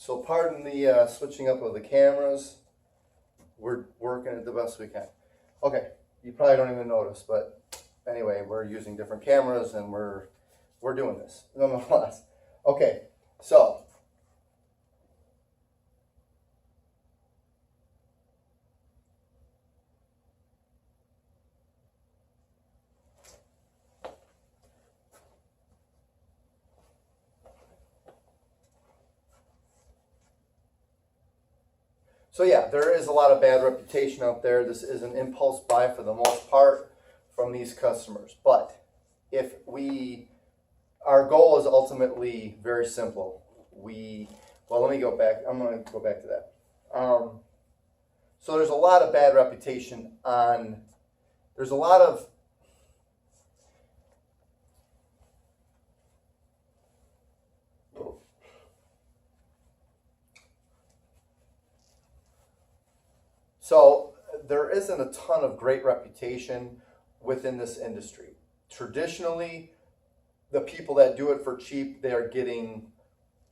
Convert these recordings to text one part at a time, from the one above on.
So pardon the switching up of the cameras. We're working it the best we can. Okay, you probably don't even notice, but anyway, we're using different cameras and we're doing this nonetheless. Okay, so yeah, there is a lot of bad reputation out there. This is an impulse buy for the most part from these customers. But if our goal is ultimately very simple. Let me go back. I'm going to go back to that. So there's a lot of bad reputation there's a lot of So there isn't a ton of great reputation within this industry. Traditionally, the people that do it for cheap, they are getting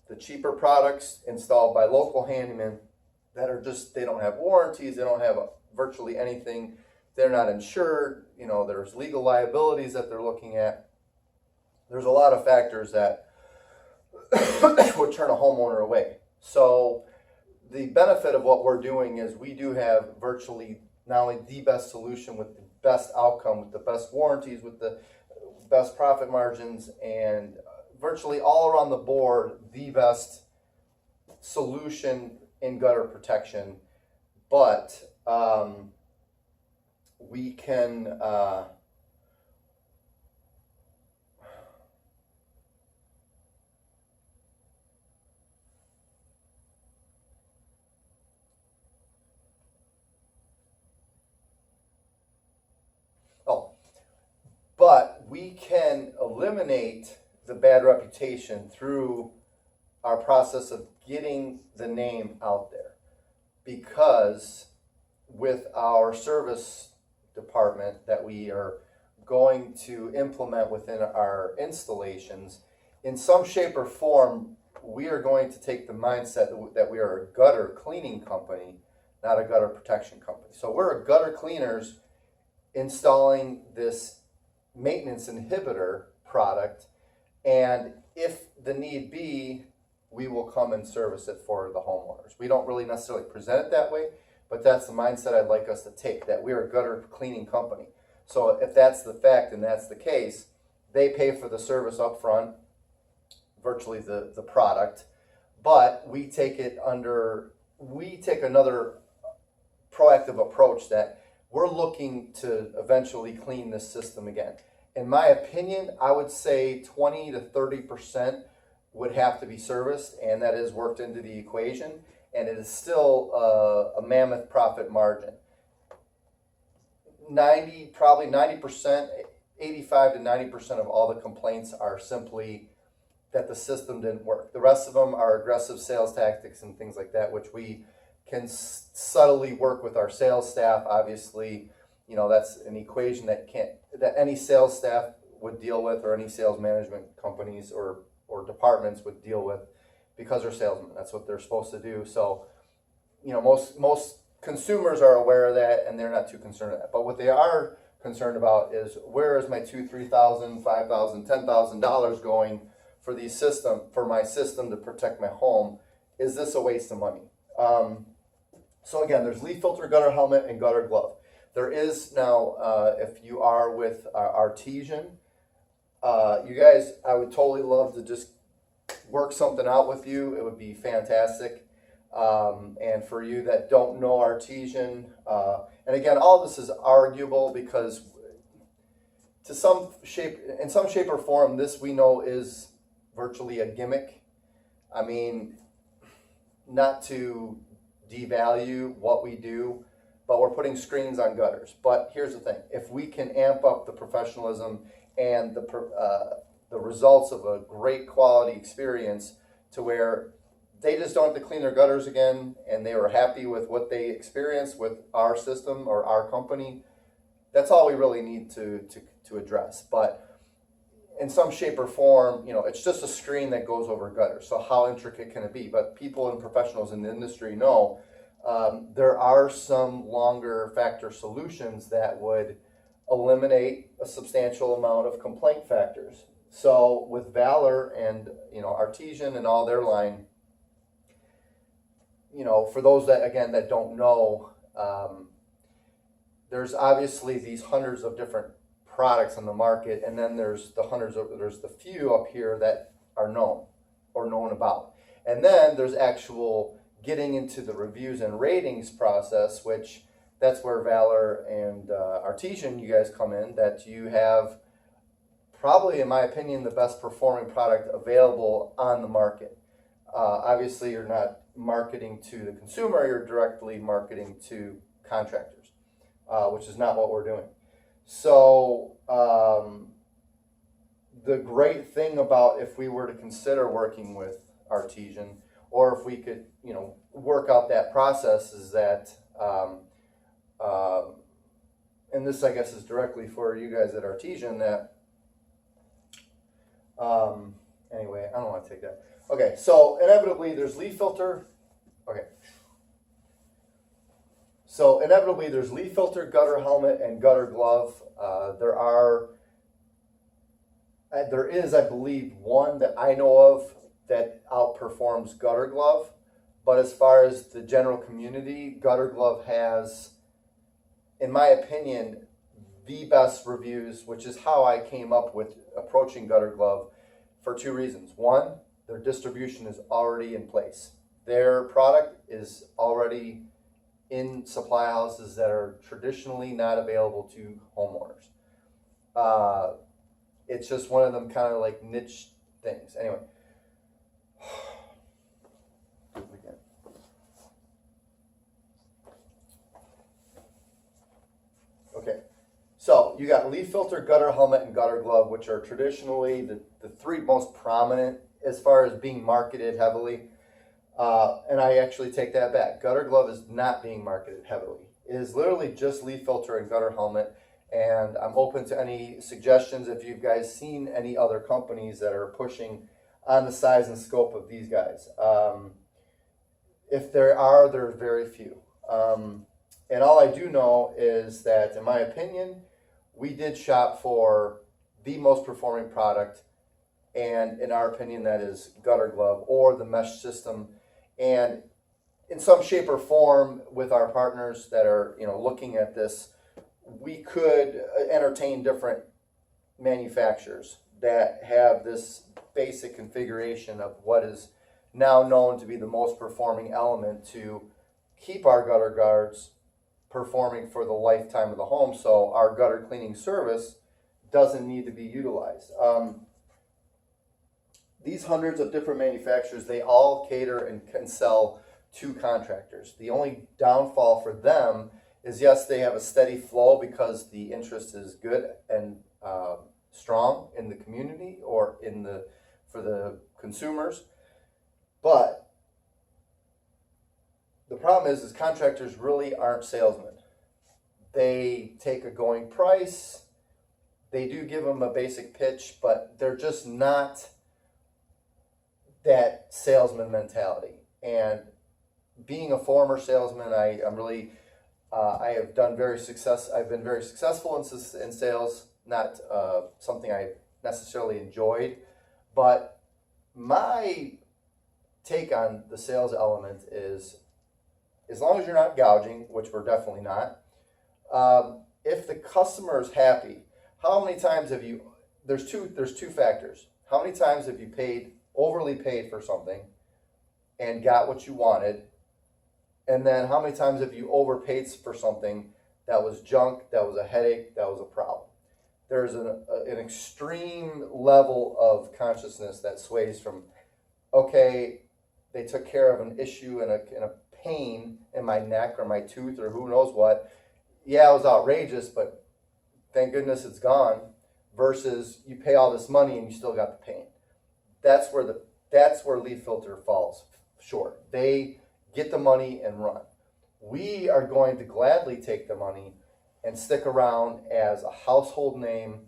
the cheaper products installed by local handymen that are they don't have warranties, they don't have virtually anything, they're not insured, there's legal liabilities that they're looking at. There's a lot of factors that would turn a homeowner away. So the benefit of what we're doing is we do have virtually not only the best solution with the best outcome, with the best warranties, with the best profit margins, and virtually all around the board, the best solution in gutter protection. But we can but we can eliminate the bad reputation through our process of getting the name out there. Because with our service department that we are going to implement within our installations, in some shape or form, we are going to take the mindset that we are a gutter cleaning company, not a gutter protection company. So we're a gutter cleaners installing this maintenance inhibitor product, and if the need be, we will come and service it for the homeowners. We don't really necessarily present it that way, but that's the mindset I'd like us to take, that we're a gutter cleaning company. So if that's the fact and that's the case, they pay for the service up front, virtually the product, but we take another proactive approach that we're looking to eventually clean this system again. In my opinion, I would say 20 to 30% would have to be serviced, and that is worked into the equation, and it is still a mammoth profit margin. Probably 90%, 85 to 90% of all the complaints are simply that the system didn't work. The rest of them are aggressive sales tactics and things like that, which we can subtly work with our sales staff. Obviously, that's an equation that any sales staff would deal with, or any sales management companies or departments would deal with, because they're salesmen. That's what they're supposed to do. So, most consumers are aware of that, and they're not too concerned with that. But what they are concerned about is, where is my $2,000, $3,000, $5,000, $10,000 going for my system to protect my home? Is this a waste of money? So again, there's leaf filter gutter helmet and gutter glove. There is now, if you are with Artesian, you guys, I would totally love to just work something out with you. It would be fantastic. And for you that don't know Artesian, and again, all this is arguable, because in some shape or form, this we know is virtually a gimmick. I mean, not to devalue what we do, but we're putting screens on gutters. But here's the thing: if we can amp up the professionalism and the results of a great quality experience, to where they just don't have to clean their gutters again, and they were happy with what they experienced with our system or our company, that's all we really need to address. But in some shape or form, it's just a screen that goes over gutters. So how intricate can it be? But people and professionals in the industry know there are some longer factor solutions that would eliminate a substantial amount of complaint factors. So with Valor and Artesian and all their line, for those that don't know, there's obviously these hundreds of different products on the market, and then there's the few up here that are known or known about, and then there's actual getting into the reviews and ratings process, which that's where Valor and Artesian, you guys come in, that you have probably, in my opinion, the best performing product available on the market. Obviously, you're not marketing to the consumer, you're directly marketing to contractors, which is not what we're doing. So the great thing about if we were to consider working with Artesian, or if we could, work out that process, is that, and this I guess is directly for you guys at Artesian, that, anyway, I don't want to take that. Okay, so inevitably there's leaf filter. Okay. So inevitably there's leaf filter, gutter helmet, and gutter glove. There is, I believe, one that I know of that outperforms gutter glove. But as far as the general community, gutter glove has, in my opinion, the best reviews, which is how I came up with approaching gutter glove, for two reasons. One, their distribution is already in place. Their product is already in supply houses that are traditionally not available to homeowners. It's just one of them kind of like niche things. Anyway. Okay. So you got leaf filter, gutter helmet, and gutter glove, which are traditionally the three most prominent as far as being marketed heavily. And I actually take that back. Gutter glove is not being marketed heavily. It is literally just leaf filter and gutter helmet. And I'm open to any suggestions if you've guys seen any other companies that are pushing on the size and scope of these guys. If there are, there are very few. And all I do know is that, in my opinion, we did shop for the most performing product, and in our opinion, that is gutter glove or the mesh system. And in some shape or form, with our partners that are looking at this, we could entertain different manufacturers that have this basic configuration of what is now known to be the most performing element to keep our gutter guards performing for the lifetime of the home, so our gutter cleaning service doesn't need to be utilized. These hundreds of different manufacturers, they all cater and can sell to contractors. The only downfall for them is, yes, they have a steady flow because the interest is good and strong in the community or for the consumers. But the problem is contractors really aren't salesmen. They take a going price. They do give them a basic pitch, but they're just not that salesman mentality. And being a former salesman, I've been very successful in sales, not something I necessarily enjoyed, but my take on the sales element is, as long as you're not gouging, which we're definitely not, if the customer is happy, how many times have you, there's two factors. How many times have you overly paid for something and got what you wanted? And then how many times have you overpaid for something that was junk, that was a headache, that was a problem? There's an extreme level of consciousness that sways from, okay, they took care of an issue and a pain in my neck or my tooth or who knows what. Yeah, it was outrageous, but thank goodness it's gone. Versus you pay all this money and you still got the pain. That's where leaf filter falls short. They get the money and run. We are going to gladly take the money and stick around as a household name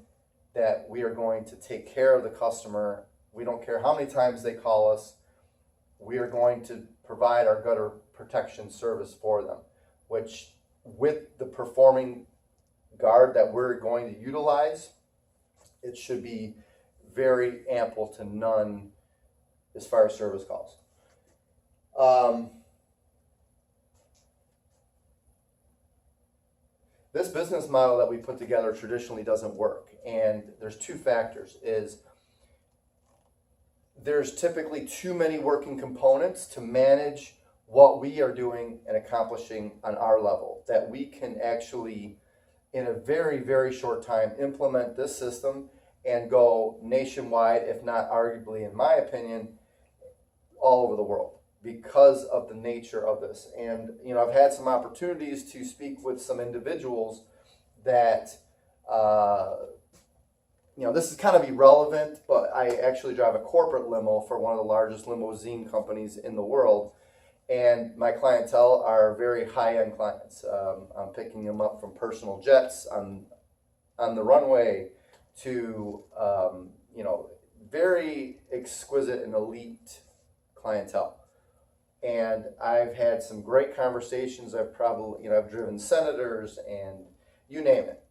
that we are going to take care of the customer. We don't care how many times they call us. We are going to provide our gutter protection service for them, which with the performing guard that we're going to utilize, it should be very ample to none as far as service calls. This business model that we put together traditionally doesn't work, and there's two factors. There's typically too many working components to manage what we are doing and accomplishing on our level, that we can actually, in a very, very short time, implement this system and go nationwide, if not arguably, in my opinion, all over the world because of the nature of this. And, I've had some opportunities to speak with some individuals that, this is kind of irrelevant, but I actually drive a corporate limo for one of the largest limousine companies in the world. And my clientele are very high-end clients. I'm picking them up from personal jets on the runway to, very exquisite and elite clientele. And I've had some great conversations. I've driven senators and you name it.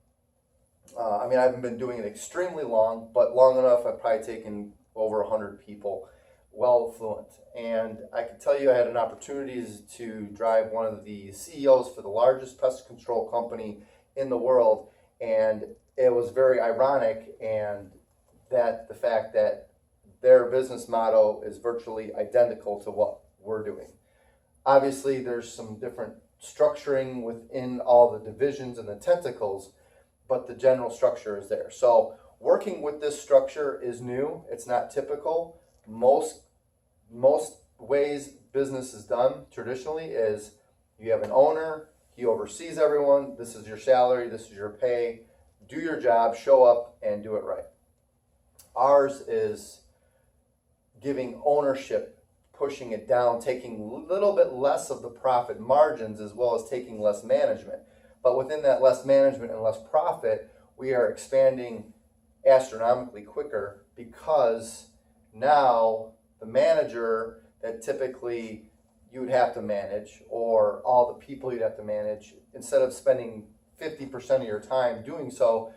I haven't been doing it extremely long, but long enough I've probably taken over 100 people, well fluent. And I can tell you I had an opportunity to drive one of the CEOs for the largest pest control company in the world. And it was very ironic, and that the fact that their business model is virtually identical to what we're doing. Obviously, there's some different structuring within all the divisions and the tentacles, but the general structure is there. So working with this structure is new. It's not typical. Most ways business is done traditionally is you have an owner, he oversees everyone, this is your salary, this is your pay, do your job, show up, and do it right. Ours is giving ownership, pushing it down, taking a little bit less of the profit margins as well as taking less management. But within that less management and less profit, we are expanding astronomically quicker because now the manager that typically you would have to manage, or all the people you'd have to manage, instead of spending 50% of your time doing so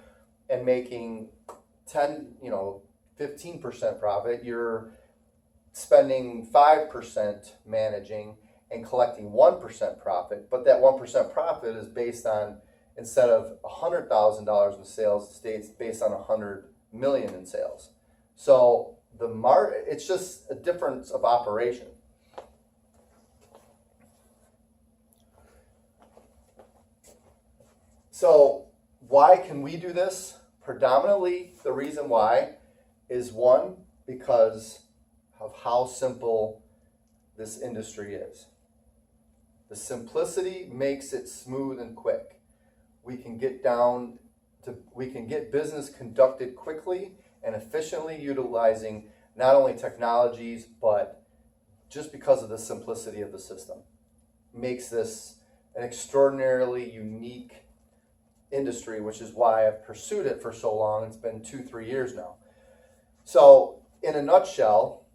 and making 15% profit, you're spending 5% managing and collecting 1% profit. But that 1% profit is based on, instead of $100,000 in sales, it's based on $100 million in sales. So it's just a difference of operation. So why can we do this? Predominantly, the reason why is, one, because of how simple this industry is. The simplicity makes it smooth and quick. We can get business conducted quickly and efficiently, utilizing not only technologies, but just because of the simplicity of the system. Makes this an extraordinarily unique industry, which is why I've pursued it for so long. It's been 2-3 years now. So in a nutshell,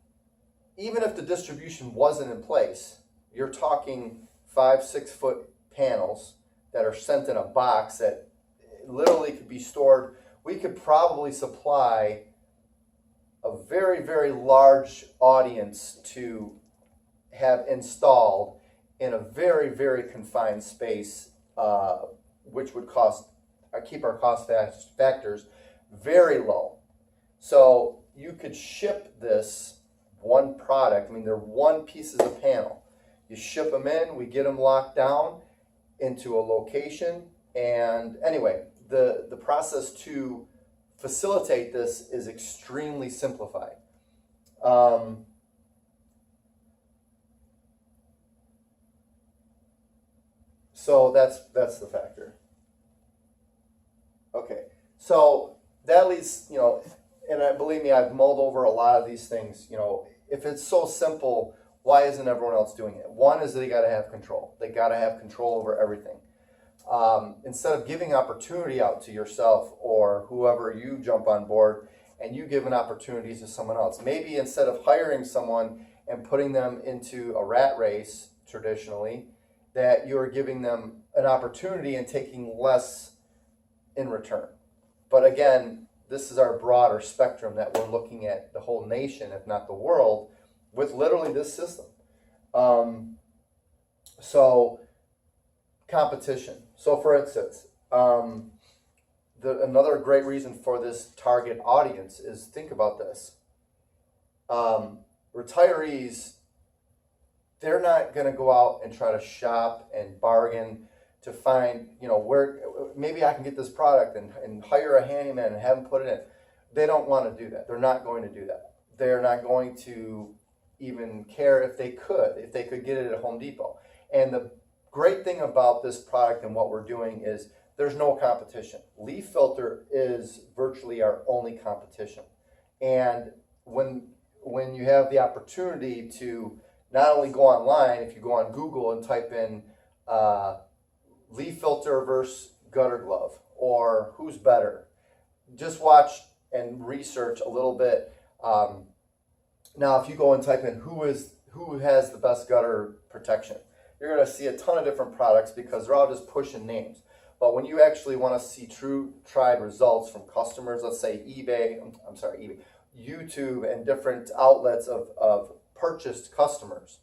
even if the distribution wasn't in place, you're talking 5-6 foot panels that are sent in a box that literally could be stored. We could probably supply a very, very large audience to have installed in a very, very confined space, which would keep our cost factors very low. So you could ship this one product. They're one pieces of panel. You ship them in, we get them locked down into a location. And anyway, the process to facilitate this is extremely simplified. So that's the factor. Okay, so that leads, and believe me, I've mulled over a lot of these things. If it's so simple, why isn't everyone else doing it? One is they got to have control. They got to have control over everything. instead of giving opportunity out to yourself or whoever you jump on board and you give an opportunity to someone else, maybe instead of hiring someone and putting them into a rat race traditionally, that you are giving them an opportunity and taking less in return. But again, this is our broader spectrum that we're looking at the whole nation, if not the world, with literally this system. So competition. So for instance, another great reason for this target audience is, think about this. Retirees, they're not going to go out and try to shop and bargain to find, where maybe I can get this product and hire a handyman and have them put it in. They don't want to do that. They're not going to do that. They're not going to even care if they could get it at Home Depot. And the great thing about this product and what we're doing is there's no competition. Leaf Filter is virtually our only competition. And when you have the opportunity to not only go online, if you go on Google and type in leaf filter versus gutter glove, or who's better, just watch and research a little bit. Now, if you go and type in who has the best gutter protection, you're going to see a ton of different products because they're all just pushing names. But when you actually want to see true tried results from customers, let's say eBay, YouTube and different outlets of purchased customers,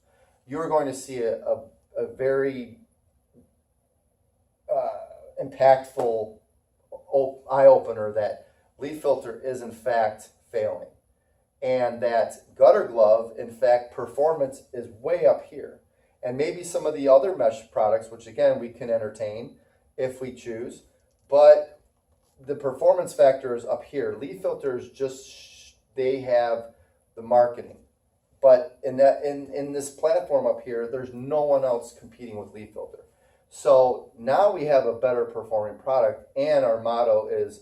you're going to see a very impactful eye-opener that Leaf Filter is in fact failing. And that gutter glove, in fact, performance is way up here. And maybe some of the other mesh products, which again, we can entertain if we choose, but the performance factor is up here. Leaf Filters they have the marketing. But in this platform up here, there's no one else competing with Leaf Filter. So now we have a better performing product, and our motto is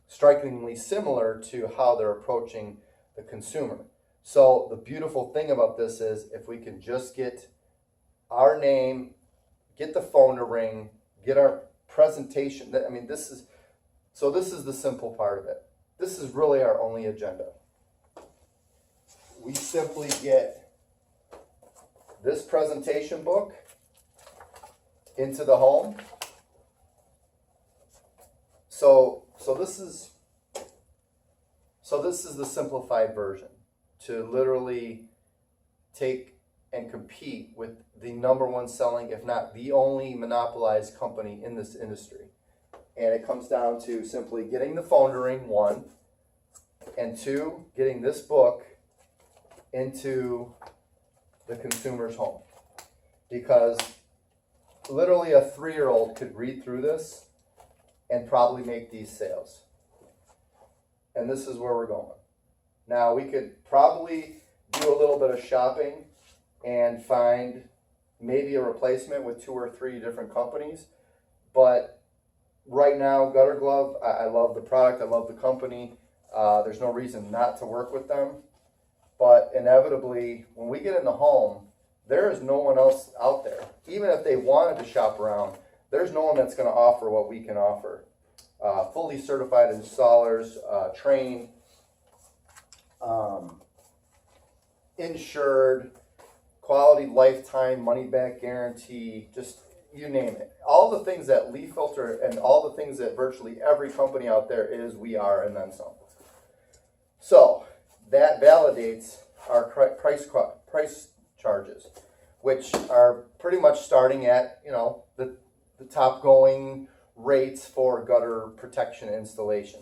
strikingly similar to how they're approaching the consumer. So the beautiful thing about this is if we can just get our name, get the phone to ring, get our presentation. This is the simple part of it. This is really our only agenda. We simply get this presentation book into the home. So this is the simplified version, to literally take and compete with the number one selling, if not the only monopolized company in this industry. And it comes down to simply getting the phone to ring, one, and two, getting this book into the consumer's home. Because literally a 3-year-old could read through this and probably make these sales. And this is where we're going. Now, we could probably do a little bit of shopping and find maybe a replacement with 2 or 3 different companies. But right now, Gutter Glove, I love the product, I love the company. There's no reason not to work with them. But inevitably, when we get in the home, there is no one else out there. Even if they wanted to shop around, there's no one that's going to offer what we can offer. Fully certified installers, trained, insured, quality lifetime money back guarantee, just you name it. All the things that Leaf Filter and all the things that virtually every company out there is, we are, and then some. So that validates our price charges, which are pretty much starting at the top going rates for gutter protection installation.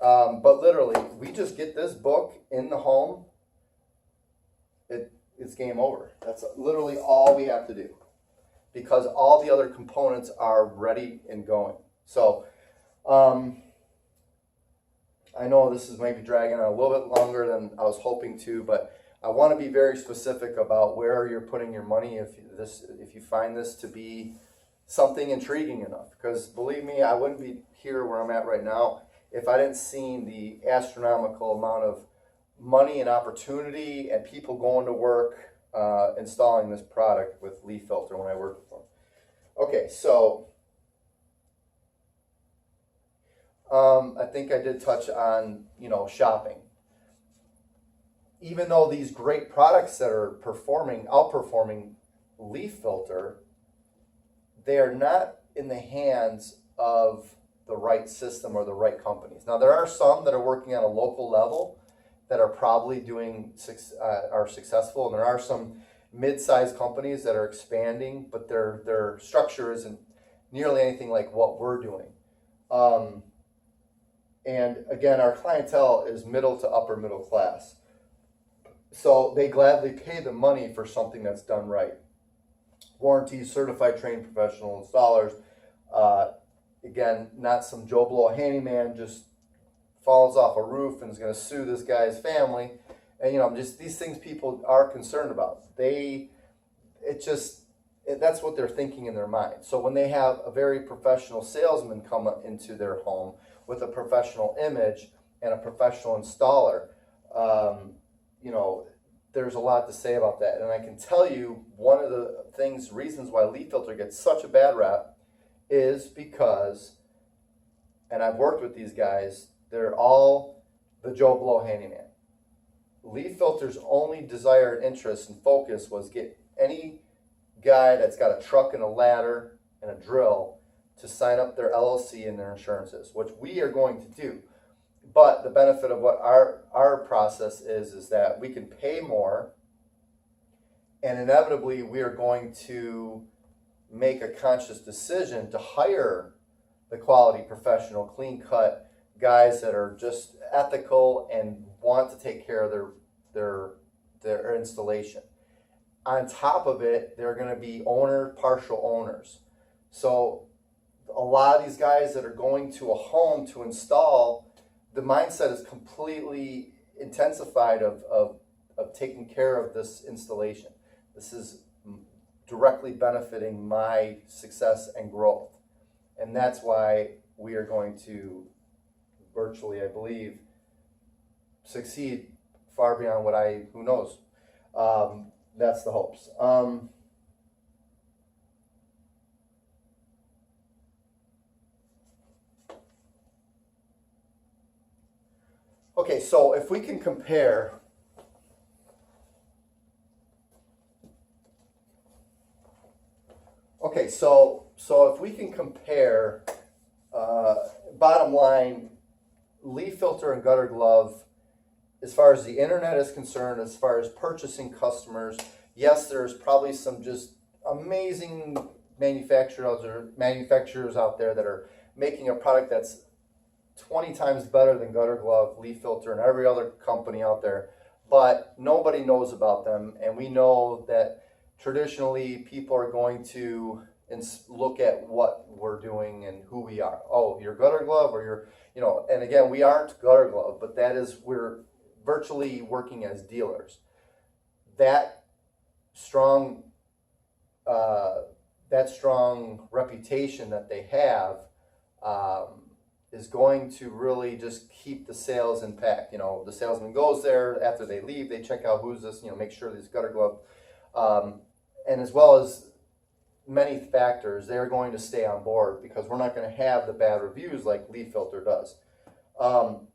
But literally, we just get this book in the home, it's game over. That's literally all we have to do, because all the other components are ready and going. So I know this is maybe dragging on a little bit longer than I was hoping to, but I want to be very specific about where you're putting your money if you find this to be something intriguing enough. Because believe me, I wouldn't be here where I'm at right now if I didn't see the astronomical amount of money and opportunity and people going to work installing this product with Leaf Filter when I worked with them. Okay, so I think I did touch on, shopping. Even though these great products that are outperforming leaf filter, they are not in the hands of the right system or the right companies. Now, there are some that are working on a local level that are probably are successful, and there are some mid-sized companies that are expanding, but their structure isn't nearly anything like what we're doing. And again, our clientele is middle to upper middle class. So they gladly pay the money for something that's done right. Warranties, certified trained professional installers. Again, not some Joe Blow handyman just falls off a roof and is going to sue this guy's family. And just these things people are concerned about. That's what they're thinking in their mind. So when they have a very professional salesman come into their home with a professional image and a professional installer, there's a lot to say about that. And I can tell you one of the reasons why leaf filter gets such a bad rap is because, and I've worked with these guys, they're all the Joe Blow handyman. Leaf filter's only desire and interest and focus was get any guy that's got a truck and a ladder and a drill to sign up their LLC and their insurances, which we are going to do. But the benefit of what our process is that we can pay more, and inevitably we are going to make a conscious decision to hire the quality professional, clean cut guys that are just ethical and want to take care of their installation. On top of it, they're going to be partial owners. So a lot of these guys that are going to a home to install, the mindset is completely intensified of taking care of this installation. This is directly benefiting my success and growth. And that's why we are going to virtually, I believe, succeed far beyond who knows. That's the hopes. Okay, so if we can compare if we can compare bottom line, leaf filter and gutter glove, as far as the internet is concerned, as far as purchasing customers, yes, there's probably some just amazing manufacturers out there that are making a product that's 20 times better than gutter glove, leaf filter, and every other company out there, but nobody knows about them. And we know that traditionally people are going to look at what we're doing and who we are. Oh, you're gutter glove, or and again, we aren't gutter glove, but we're virtually working as dealers. That strong reputation that they have is going to really just keep the sales intact. The salesman goes there after they leave, they check out who's this, make sure this gutter glove, and as well as many factors, they're going to stay on board because we're not going to have the bad reviews like leaf filter does.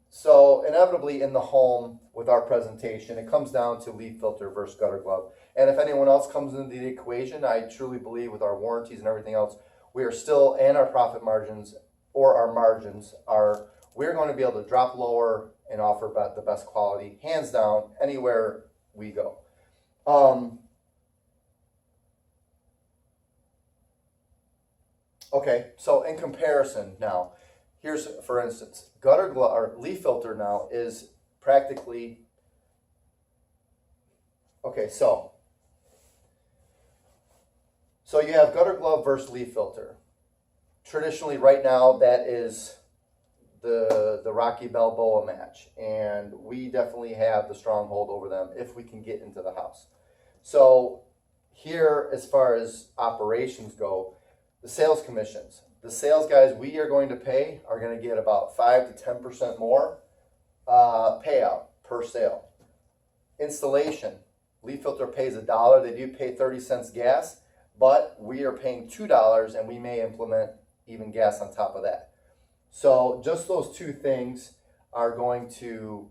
So inevitably in the home with our presentation, it comes down to leaf filter versus gutter glove. And if anyone else comes into the equation, I truly believe with our warranties and everything else, we are still, and our profit margins or our margins we're going to be able to drop lower and offer the best quality, hands down, anywhere we go. Okay, so in comparison now, here's, for instance, gutter glove or leaf filter now is practically, okay, so you have gutter glove versus leaf filter. Traditionally, right now, that is the Rocky Balboa match, and we definitely have the stronghold over them if we can get into the house. So here, as far as operations go, the sales commissions. The sales guys we are going to pay are going to get about 5 to 10% more payout per sale. Installation. Leaf filter pays $1. They do pay 30 cents gas, but we are paying $2, and we may implement even gas on top of that. So just those two things are going to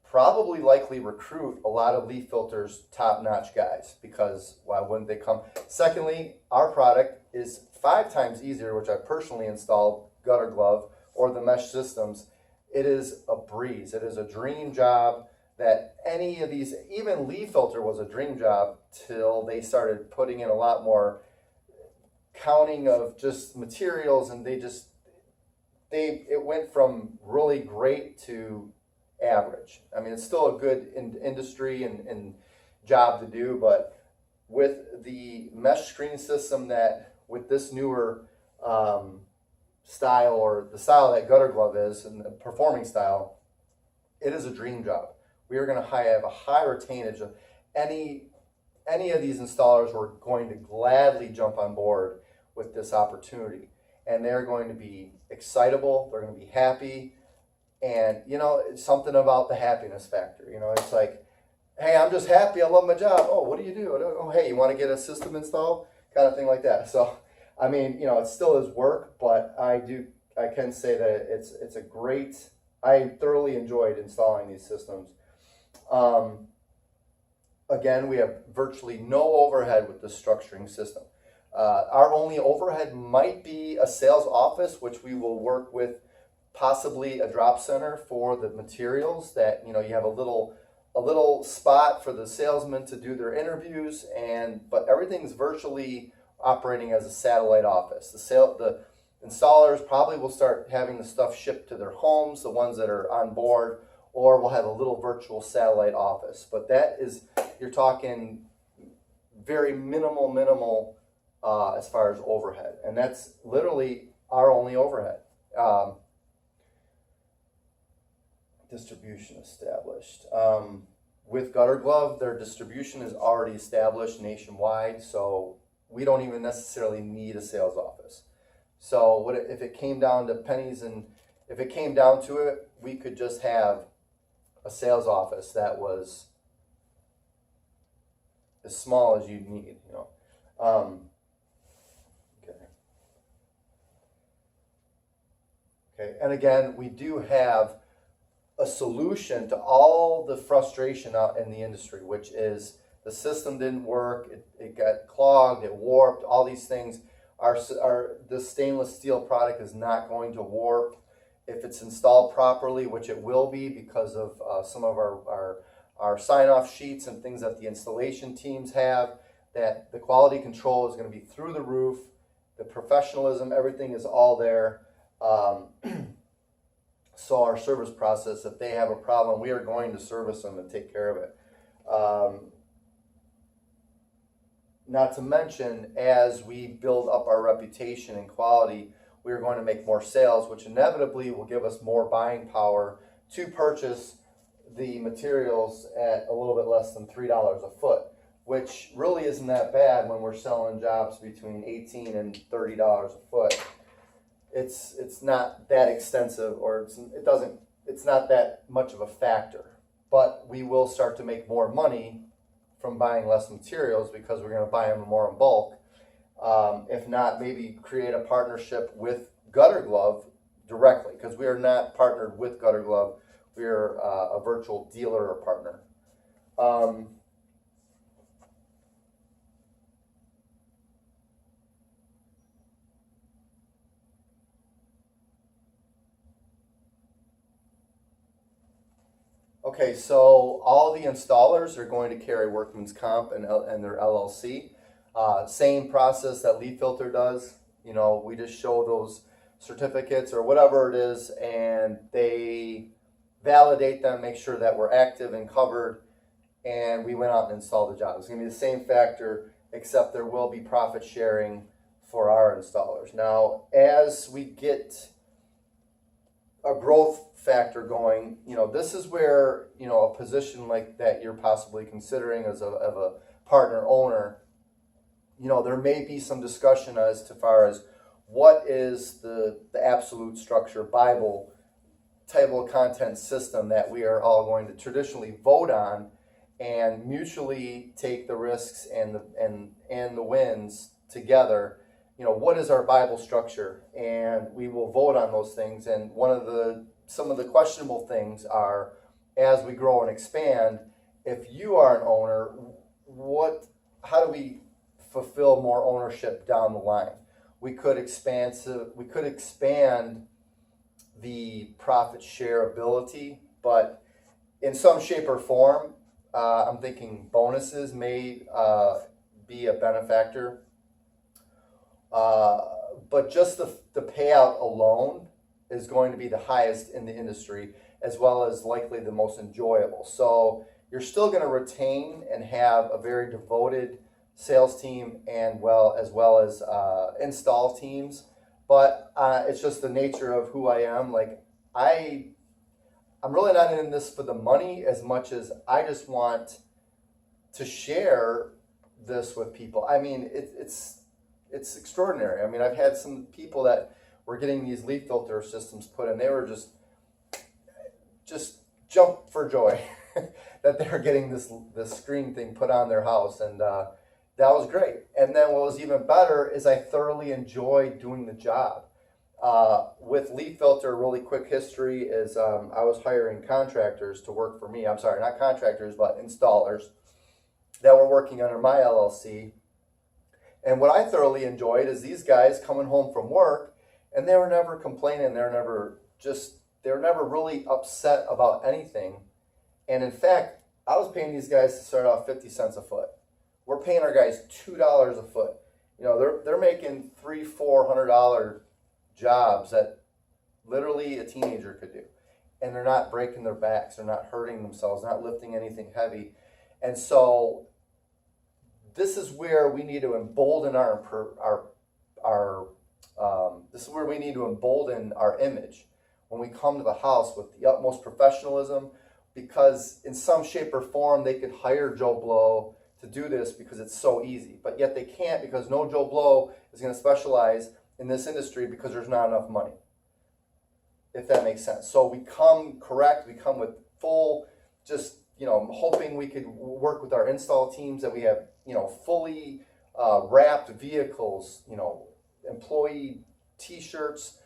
probably likely recruit a lot of Leaf Filter's top-notch guys, because why wouldn't they come? Secondly, our product is 5 times easier, which I personally installed, Gutter Glove or the mesh systems. It is a breeze. It is a dream job that any of these, even Leaf Filter was a dream job till they started putting in a lot more counting of just materials, and it went from really great to average. I mean, it's still a good industry and job to do, but with the mesh screen system, that with this newer style, or the style that Gutter Glove is, and the performing style, it is a dream job. We are going to have a high retainage of any of these installers were going to gladly jump on board with this opportunity, and they're going to be excitable, they're going to be happy. And it's something about the happiness factor. It's like, hey, I'm just happy, I love my job. Oh, what do you do? Oh, hey, you want to get a system installed, kind of thing like that. So I mean, it still is work, but I can say that it's a great, I thoroughly enjoyed installing these systems. Again, we have virtually no overhead with this structuring system. Our only overhead might be a sales office, which we will work with, possibly a drop center for the materials, that you have a little spot for the salesmen to do their interviews, but everything's virtually operating as a satellite office. The installers probably will start having the stuff shipped to their homes, the ones that are on board, or we'll have a little virtual satellite office. But that is, you're talking very minimal as far as overhead, and that's literally our only overhead. Distribution established. With Gutter Glove, their distribution is already established nationwide, so we don't even necessarily need a sales office. So if it came down to pennies, and if it came down to it, we could just have a sales office that was as small as you'd need, Okay, and again, we do have a solution to all the frustration out in the industry, which is the system didn't work, it got clogged, it warped, all these things. This stainless steel product is not going to warp if it's installed properly, which it will be, because of some of our sign-off sheets and things that the installation teams have, that the quality control is going to be through the roof, the professionalism, everything is all there. So our service process, if they have a problem, we are going to service them and take care of it. Not to mention, as we build up our reputation and quality, we are going to make more sales, which inevitably will give us more buying power to purchase the materials at a little bit less than $3 a foot, which really isn't that bad when we're selling jobs between $18 and $30 a foot. It's not that extensive, or it's not that much of a factor, but we will start to make more money from buying less materials, because we're going to buy them more in bulk. If not, maybe create a partnership with Gutter Glove directly, because we are not partnered with Gutter Glove. We are a virtual dealer or partner. Okay, so all the installers are going to carry workman's comp and their LLC. Same process that Leaf Filter does. We just show those certificates or whatever it is, and they validate them, make sure that we're active and covered, and we went out and installed the job. It's going to be the same factor, except there will be profit sharing for our installers. Now, as we get a growth factor going, this is where, a position like that you're possibly considering as a partner owner, there may be some discussion as to far as what is the absolute structure Bible table of contents system that we are all going to traditionally vote on and mutually take the risks and the wins together. what is our Bible structure, and we will vote on those things. And some of the questionable things are, as we grow and expand, if you are an owner, how do we fulfill more ownership down the line? We could expand the profit share ability, but in some shape or form, I'm thinking bonuses may be a benefactor. But just the payout alone is going to be the highest in the industry, as well as likely the most enjoyable. So you're still going to retain and have a very devoted sales team, and as well as install teams. But it's just the nature of who I am. Like I'm really not in this for the money as much as I just want to share this with people. I mean, it's extraordinary. I mean, I've had some people that were getting these leaf filter systems put in. They were just jump for joy that they were getting this screen thing put on their house, and that was great. And then what was even better is I thoroughly enjoyed doing the job. With leaf filter, really quick history is I was hiring contractors to work for me. I'm sorry, not contractors, but installers that were working under my LLC. And what I thoroughly enjoyed is these guys coming home from work, and they were never complaining. They were never really upset about anything. And in fact, I was paying these guys to start off 50 cents a foot. We're paying our guys $2 a foot. They're making $300-400 jobs that literally a teenager could do, and they're not breaking their backs, they're not hurting themselves, not lifting anything heavy. And so this is where we need to embolden this is where we need to embolden our image when we come to the house with the utmost professionalism, because in some shape or form they could hire Joe Blow to do this because it's so easy, but yet they can't, because no Joe Blow is going to specialize in this industry because there's not enough money, if that makes sense. So we come with full, just, hoping we could work with our install teams, that we have, fully wrapped vehicles, employee t-shirts,